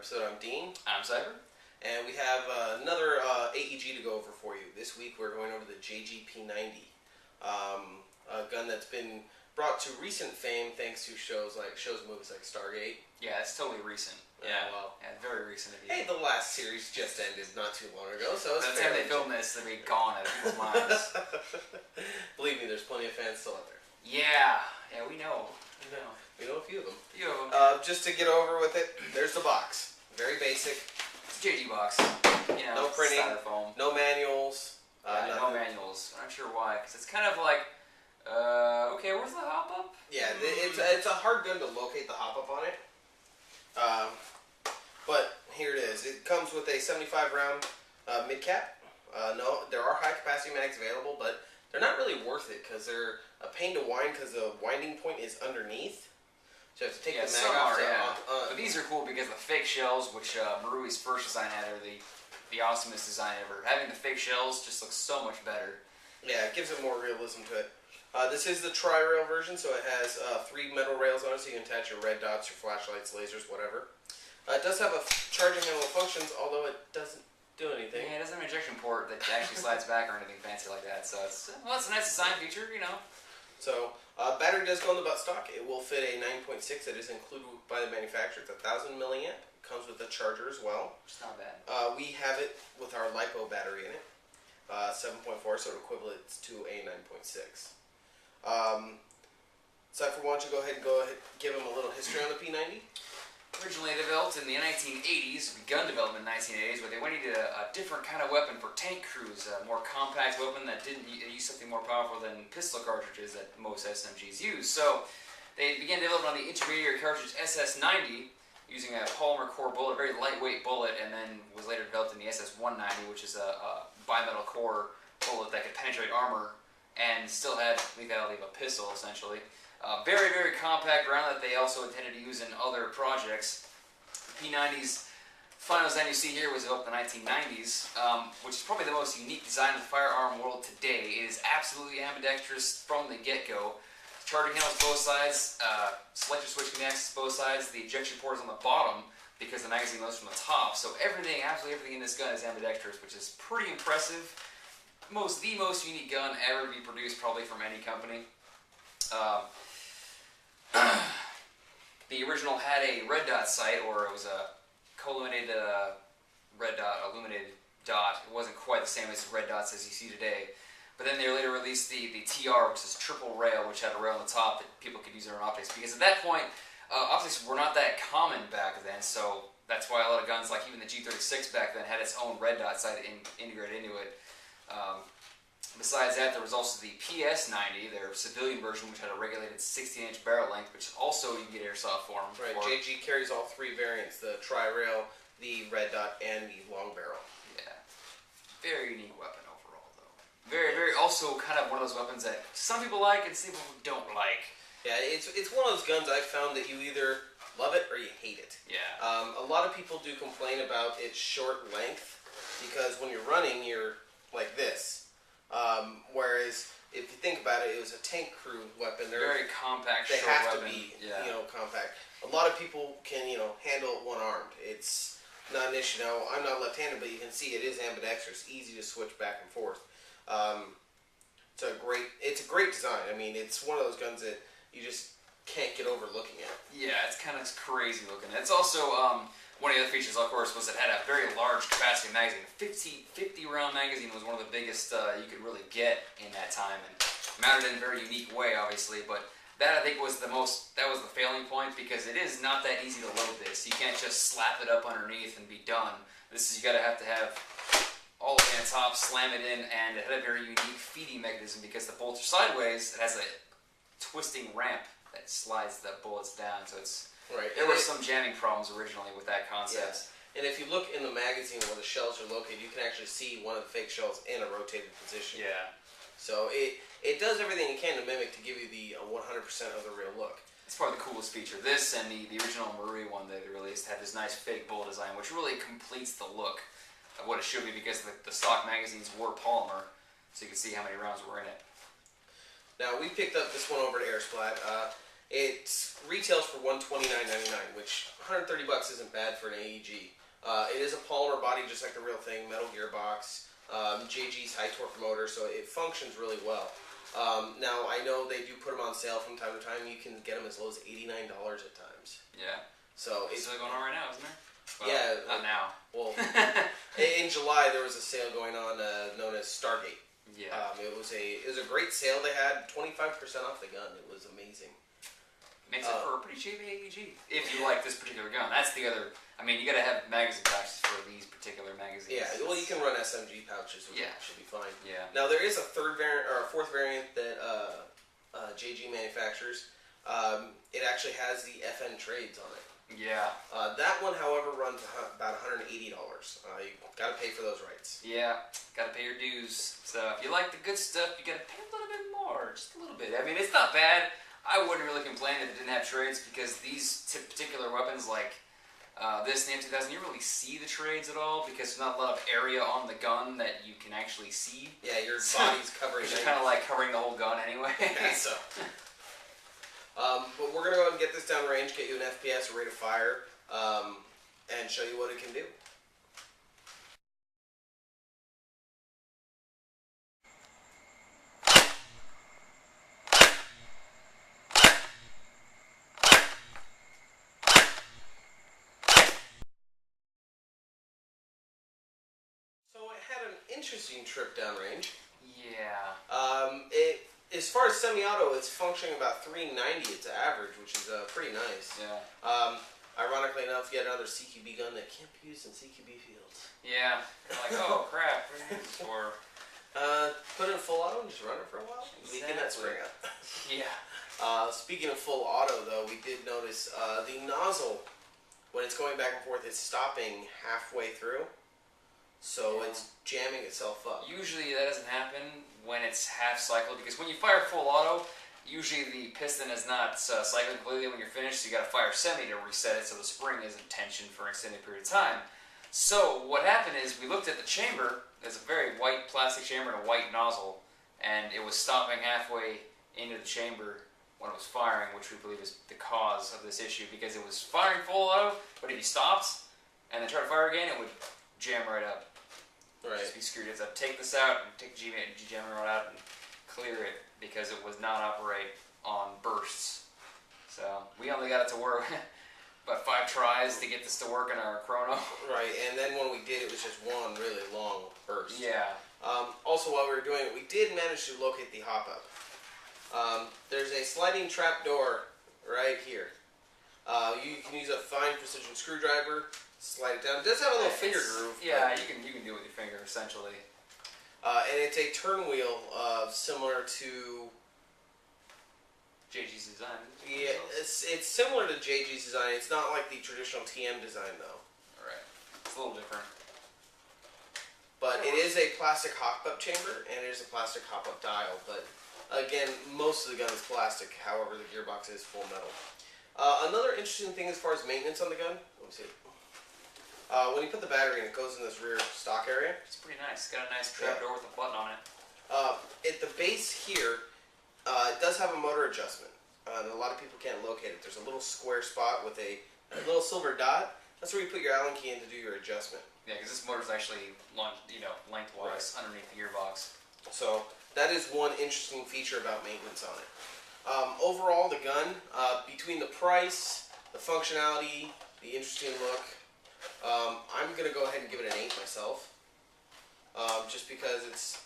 episode. I'm Dean. I'm Cyber. And we have another AEG to go over for you. This week we're going over the JG P90, a gun that's been brought to recent fame thanks to shows and movies like Stargate. Yeah, it's totally recent. Yeah, very recent. Hey, the last series just ended not too long ago, so it's by the time they film this, they'll be gone out of people's minds. Believe me, there's plenty of fans still out there. Yeah, we know. We know a few of them. Just to get over with it, there's the box. Very basic. It's a JG box. No printing. Styrofoam. No manuals. No manuals. I'm not sure why, because it's kind of like, okay, where's the hop-up? Yeah, it's a hard gun to locate the hop-up on it. But here it is. It comes with a 75-round mid-cap. No, there are high-capacity mags available, but they're not really worth it because they're a pain to wind because the winding point is underneath. So you have to take the mag off. But these are cool because the fake shells, which Marui's first design had, are the awesomest design ever. Having the fake shells just looks so much better. Yeah, it gives it more realism to it. This is the tri-rail version, so it has 3 metal rails on it, so you can attach your red dots, your flashlights, lasers, whatever. It does have a charging handle functions, although it doesn't do anything. Yeah, it doesn't have an ejection port that actually slides back or anything fancy like that, so it's a nice design feature, you know. So, battery does go in the buttstock. It will fit a 9.6 that is included by the manufacturer. It's 1,000 milliamp. Comes with a charger as well. It's not bad. We have it with our LiPo battery in it. 7.4, so it equivalents to a 9.6. Cypher, why don't you go ahead and give him a little history on the P90? Originally developed in the 1980s, gun development in the 1980s, where they needed a different kind of weapon for tank crews, a more compact weapon that didn't use something more powerful than pistol cartridges that most SMGs use. So they began developing on the intermediate cartridge SS90 using a polymer core bullet, a very lightweight bullet, and then was later developed in the SS190, which is a bimetal core bullet that could penetrate armor and still had lethality of a pistol, essentially. Very, very compact round that they also intended to use in other projects. The P90's final design you see here was developed in the 1990s, which is probably the most unique design in the firearm world today. It is absolutely ambidextrous from the get-go. Charging handles both sides, selector switch connects both sides, the ejection port is on the bottom because the magazine loads from the top. So absolutely everything in this gun is ambidextrous, which is pretty impressive. The most unique gun ever to be produced probably from any company. The original had a red dot sight, or it was a co-illuminated red dot, illuminated dot. It wasn't quite the same as red dots as you see today. But then they later released the TR, which is triple rail, which had a rail on the top that people could use their own optics. Because at that point, optics were not that common back then, so that's why a lot of guns, like even the G36 back then, had its own red dot sight integrated into it. Besides that, there was also the PS90, their civilian version, which had a regulated 16-inch barrel length, which also you can get airsoft for them. Right, JG carries all 3 variants, the tri-rail, the red dot, and the long barrel. Yeah. Very unique weapon overall, though. Very, very also kind of one of those weapons that some people like and some people don't like. Yeah, it's one of those guns I've found that you either love it or you hate it. Yeah. A lot of people do complain about its short length, because when you're running, you're like this. Whereas if you think about it, it was a tank crew weapon. They're very compact. They short have weapon. to be, compact. A lot of people can, handle it one-armed. It's not an issue. Now, I'm not left-handed, but you can see it is ambidextrous. Easy to switch back and forth. It's a great design. I mean, it's one of those guns that you just can't get over looking at. Yeah, it's kind of crazy looking. It's also one of the other features, of course, was it had a very large capacity magazine. 50 round magazine was one of the biggest you could really get in that time, and mounted in a very unique way, obviously. But that, I think, was the failing point, because it is not that easy to load this. You can't just slap it up underneath and be done. This is, you gotta have to have all the way on top, slam it in, and it had a very unique feeding mechanism because the bolts are sideways. It has a twisting ramp that slides the bullets down, so it's. Right. There were some jamming problems originally with that concept. Yes. And if you look in the magazine where the shells are located, you can actually see one of the fake shells in a rotated position. Yeah. So it does everything it can to mimic to give you the 100% of the real look. It's probably the coolest feature. This and the original Marui one that they released had this nice fake bullet design, which really completes the look of what it should be, because the stock magazines were polymer, so you can see how many rounds were in it. Now, we picked up this one over at Airsplat. It retails for $129.99, which $130 isn't bad for an AEG. It is a polymer body, just like the real thing, metal gearbox, JG's high torque motor, so it functions really well. Now, I know they do put them on sale from time to time. You can get them as low as $89 at times. Yeah. So it's still going on right now, isn't there? Well, yeah. Not now. Well, in July there was a sale going on known as Stargate. Yeah. It was a great sale. They had 25% off the gun. It was amazing. Makes it for a pretty cheap AEG. If you like this particular gun. That's the other... I mean, you gotta have magazine pouches for these particular magazines. Yeah, well, you can run SMG pouches, which should be fine. Yeah. Now, there is a third variant, or a fourth variant that JG manufactures. It actually has the FN trades on it. Yeah. That one, however, runs about $180. You gotta pay for those rights. Yeah, gotta pay your dues. So if you like the good stuff, you gotta pay a little bit more, just a little bit. I mean, it's not bad. I wouldn't really complain if it didn't have trades, because these particular weapons, like this in the M2000, you don't really see the trades at all, because there's not a lot of area on the gun that you can actually see. Yeah, your body's covering it. It's kind of like covering the whole gun anyway. So. But we're going to go ahead and get this down range, get you an FPS, a rate of fire, and show you what it can do. So it had an interesting trip downrange. Yeah. As far as semi-auto, it's functioning about 390 its average, which is pretty nice. Yeah. Ironically enough, yet another CQB gun that can't be used in CQB fields. Yeah. Like, oh crap. Or put it in full auto and just run it for a while. Weaken that spring up. Yeah. Speaking of full auto, though, we did notice the nozzle, when it's going back and forth, it's stopping halfway through. So it's jamming itself up. Usually that doesn't happen when it's half cycled, because when you fire full auto, usually the piston is not cycling completely when you're finished, so you got to fire semi to reset it so the spring isn't tensioned for an extended period of time. So what happened is we looked at the chamber. There's a very white plastic chamber and a white nozzle, and it was stopping halfway into the chamber when it was firing, which we believe is the cause of this issue, because it was firing full auto, but if you stopped and then tried to fire again, it would jam right up. Right. Just be screwed. You have to take this out and take the jammer rod out and clear it, because it was not operate on bursts. So we only got it to work about 5 tries to get this to work in our chrono. Right, and then when we did, it was just one really long burst. Yeah. Also, while we were doing it, we did manage to locate the hop-up. There's a sliding trap door right here. You can use a fine precision screwdriver, slide it down. It does have a little finger groove. Yeah, you can do it with your finger, essentially. And it's a turn wheel similar to... JG's design. Yeah, it's similar to JG's design. It's not like the traditional TM design, though. Alright. It's a little different. But it is a plastic hop-up chamber, and it is a plastic hop-up dial. But again, most of the gun is plastic. However, the gearbox is full metal. Another interesting thing as far as maintenance on the gun. Let me see. When you put the battery in, it goes in this rear stock area. It's pretty nice. It's got a nice trap door with a button on it. At the base here, it does have a motor adjustment. And a lot of people can't locate it. There's a little square spot with a little silver dot. That's where you put your Allen key in to do your adjustment. Yeah, because this motor's actually lengthwise underneath the gearbox. So that is one interesting feature about maintenance on it. Overall, the gun, between the price, the functionality, the interesting look, I'm going to go ahead and give it an 8 myself. Just because it's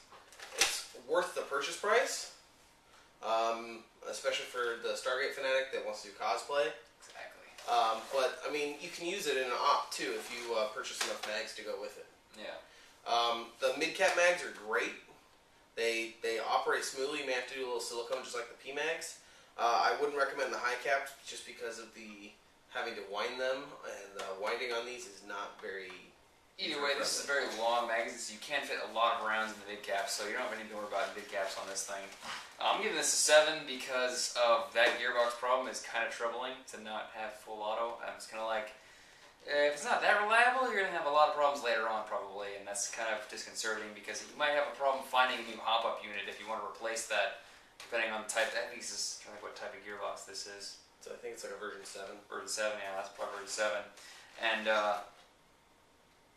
worth the purchase price. Especially for the Stargate fanatic that wants to do cosplay. Exactly. But, I mean, you can use it in an op, too, if you purchase enough mags to go with it. Yeah. The mid-cap mags are great. They operate smoothly. You may have to do a little silicone just like the P-mags. I wouldn't recommend the high-caps just because of the having to wind them, and winding on these is not very... Either way, this is a very long magazine, so you can't fit a lot of rounds in the mid-caps, so you don't have anything to worry about mid-caps on this thing. I'm giving this a 7 because of that gearbox problem. Is kind of troubling to not have full auto. It's kind of like, if it's not that reliable, you're going to have a lot of problems later on probably, and that's kind of disconcerting because you might have a problem finding a new hop-up unit if you want to replace that depending on the type. I think this is kind of what type of gearbox this is. So I think it's like a version 7. Version 7, yeah, that's probably version 7. And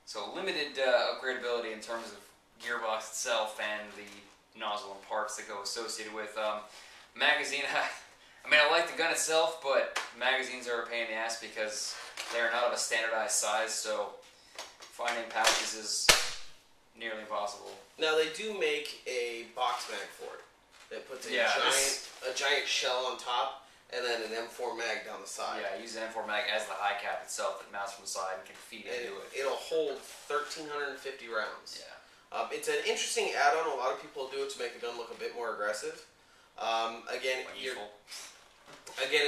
so limited upgradability in terms of gearbox itself and the nozzle and parts that go associated with. Magazine, I mean, I like the gun itself, but magazines are a pain in the ass because they are not of a standardized size, so finding pouches is nearly impossible. Now they do make a box mag for it. That puts a giant shell on top and then an M4 mag down the side. Yeah, use an M4 mag as the high cap itself that mounts from the side and can feed into it. It'll hold 1,350 rounds. Yeah. It's an interesting add-on. A lot of people do it to make the gun look a bit more aggressive. Again,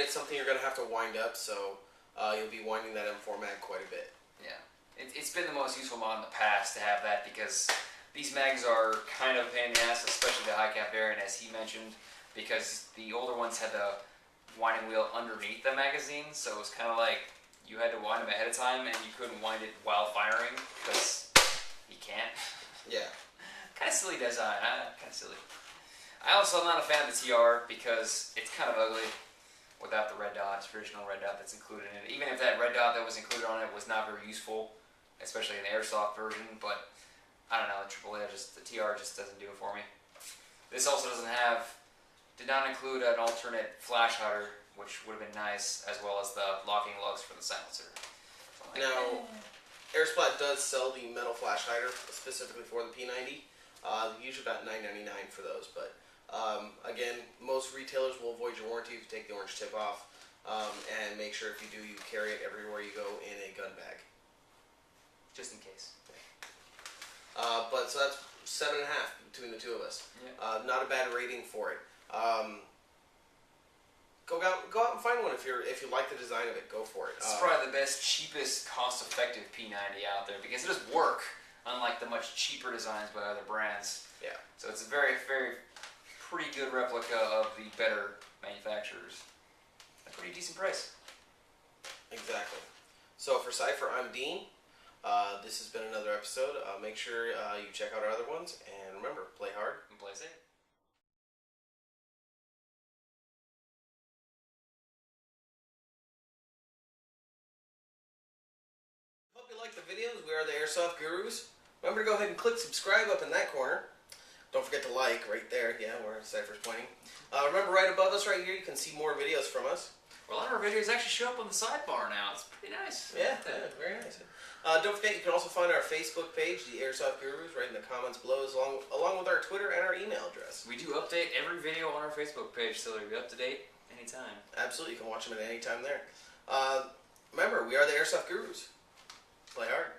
it's something you're going to have to wind up, so you'll be winding that M4 mag quite a bit. Yeah. It's been the most useful mod in the past to have that because these mags are kind of a pain in the ass, especially the high cap variant, as he mentioned, because the older ones had the winding wheel underneath the magazine, so it was kind of like you had to wind them ahead of time and you couldn't wind it while firing because you can't. Yeah. Kind of silly design, huh? Kind of silly. I also am not a fan of the TR because it's kind of ugly without the red dot, traditional red dot that's included in it. Even if that red dot that was included on it was not very useful, especially in the Airsoft version, but I don't know, the TR just doesn't do it for me. This also did not include an alternate flash hider, which would have been nice, as well as the locking lugs for the silencer. So now, Airsplat does sell the metal flash hider specifically for the P90. Usually about $9.99 for those, but again, most retailers will avoid your warranty if you take the orange tip off, and make sure if you do, you carry it everywhere you go in a gun bag. Just in case. But so that's 7.5 between the two of us. Yeah. Not a bad rating for it. Go out and find one if you like the design of it. Go for it. It's probably the best, cheapest, cost-effective P90 out there because it does work, unlike the much cheaper designs by other brands. Yeah. So it's a very, very pretty good replica of the better manufacturers. A pretty decent price. Exactly. So for Cypher, I'm Dean. This has been another episode. Make sure you check out our other ones, and remember, play hard And play safe. Hope you like the videos. We are the Airsoft Gurus. Remember to go ahead and click subscribe up in that corner. Don't forget to like right there. Yeah, where Cypher's pointing. Remember, right above us right here, you can see more videos from us. Well, a lot of our videos actually show up on the sidebar now. It's pretty nice. Yeah, very nice. Don't forget, you can also find our Facebook page, the Airsoft Gurus, right in the comments below, along with our Twitter and our email address. We do update every video on our Facebook page, so they'll be up to date anytime. Absolutely, you can watch them at any time there. Remember, we are the Airsoft Gurus. Play hard.